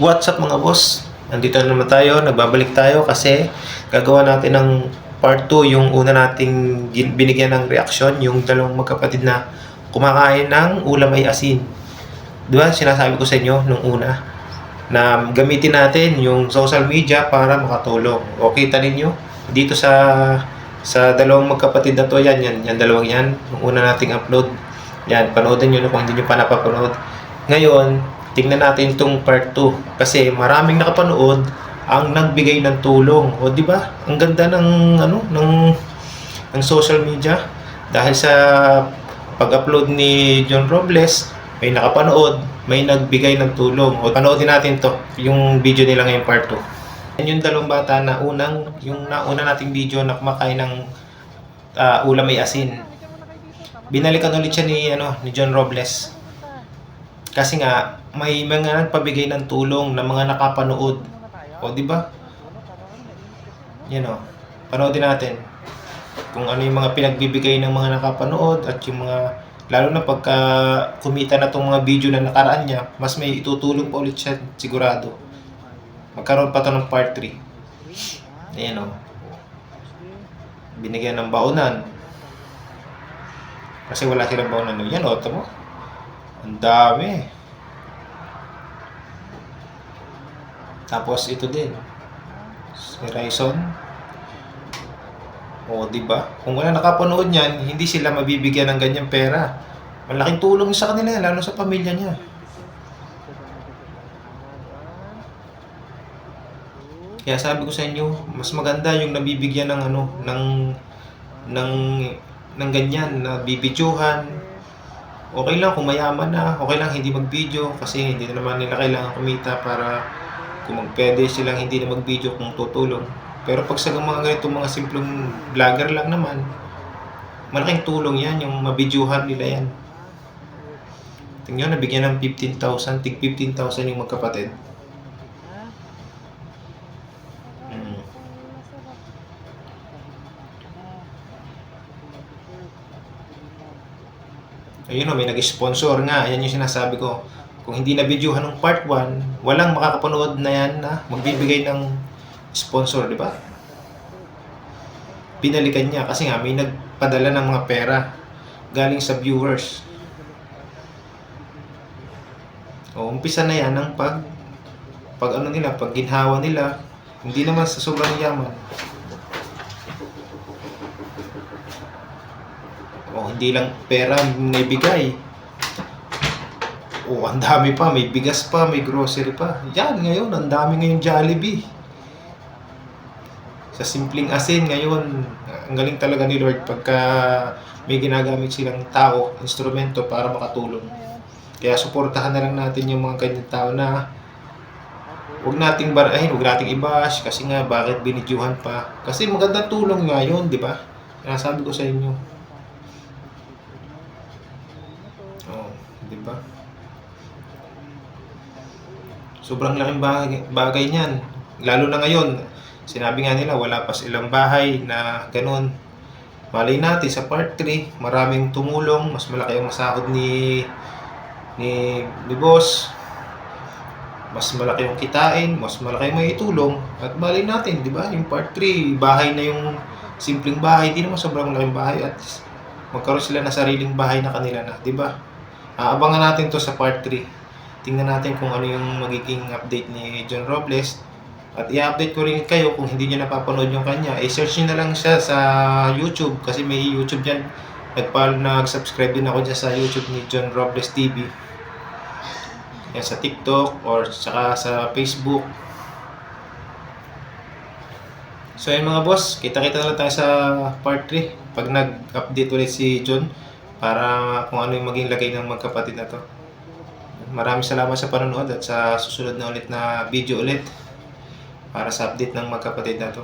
What's up mga boss? Nandito na naman tayo, nagbabalik tayo kasi gagawa natin ng part 2 yung una nating binigyan ng reaksyon, yung dalawang magkapatid na kumakain ng ulam ay asin. Di ba? Sinasabi ko sa inyo nung una na gamitin natin yung social media para makatulong. O kita ninyo dito sa dalawang magkapatid na to, yan dalawang yan, yung una nating upload. Yan, panoodin nyo na kung hindi nyo pa napapanood. Ngayon, tingnan natin itong part 2 kasi maraming nakapanood ang nagbigay ng tulong. O di ba? Ang ganda ng social media dahil sa pag-upload ni John Robles, may nakapanood, may nagbigay ng tulong. O panoodin natin to, yung video nila ngayon part 2. Yan yung dalawang bata na yung nauna nating video na kumakain ng ulam may asin. Binalikan ulit siya ni John Robles. Kasi nga, may mga nagpabigay ng tulong na mga nakapanood. O, di ba? Yan o. Panoodin natin kung ano yung mga pinagbibigay ng mga nakapanood at yung mga, lalo na pagka kumita na tong mga video na nakaraan niya, mas may itutulong pa ulit siya, sigurado. Magkaroon pa to ng part 3. Ayan o. Binigyan ng baonan. Kasi wala silang baonan. Yan o, tamo. Ang dami. Tapos ito din. Si Raison. O, di ba? Kung wala nakapanood niyan, hindi sila mabibigyan ng ganyang pera. Malaking tulong sa kanila, lalo sa pamilya niya. Kaya sabi ko sa inyo, mas maganda yung nabibigyan ng ganyan, na bibidyohan. Okay lang kung mayaman na, okay lang hindi mag-video kasi hindi na naman nila kailangan kumita para kung magpwede silang hindi na mag-video kung tutulong. Pero pag sa mga ganitong mga simpleng vlogger lang naman, malaking tulong yan, yung mabidyohan nila yan. Tingnan, nabigyan ng 15,000, tig 15,000 yung magkapatid. Ayun o, may nag-sponsor nga. Ayan yung sinasabi ko. Kung hindi na videohan ng part 1, walang makakapanood na yan na magbibigay ng sponsor, di ba? Pinalikan niya kasi nga may nagpadala ng mga pera galing sa viewers. O, umpisa na yan ng pag ginhawa nila, hindi naman sa sobrang yaman. O, hindi lang pera may bigay. O, ang dami pa. May bigas pa, may grocery pa. Yan, ngayon, ang dami ngayon Jollibee. Sa simpleng asin, ngayon, ang galing talaga ni Lord pagka may ginagamit silang tao, instrumento para makatulong. Kaya suportahan na lang natin yung mga kanyang tao na huwag nating barahin, huwag nating i-bash kasi nga bakit binidyuhan pa. Kasi magandang tulong nga yun, di ba? Kaya sabi ko sa inyo. Oh, di ba? Sobrang laking bagay niyan. Lalo na ngayon, sinabi nga nila wala pa silang bahay na ganun. Malay natin sa part 3, maraming tumulong, mas malaki ang masahod ni boss. Mas malaki yung kitain, mas malaki yung may itulong. At malay natin, di ba? Yung part 3, bahay na yung simpleng bahay, hindi naman sobrang laking bahay at magkaroon sila na sariling bahay na kanila na, di ba? Abangan natin to sa part 3. Tingnan natin kung ano yung magiging update ni John Robles. At i-update ko rin kayo kung hindi nyo napapanood yung kanya. I-search nyo na lang siya sa YouTube kasi may YouTube dyan. Nag-subscribe din ako dyan sa YouTube ni John Robles TV. Yan, sa TikTok or saka sa Facebook. So yun mga boss, kita-kita na lang tayo sa part 3 pag nag-update ulit si John para kung ano yung maging lagay ng magkapatid na to. Maraming salamat sa panonood at sa susunod na ulit na video ulit para sa update ng magkapatid na to.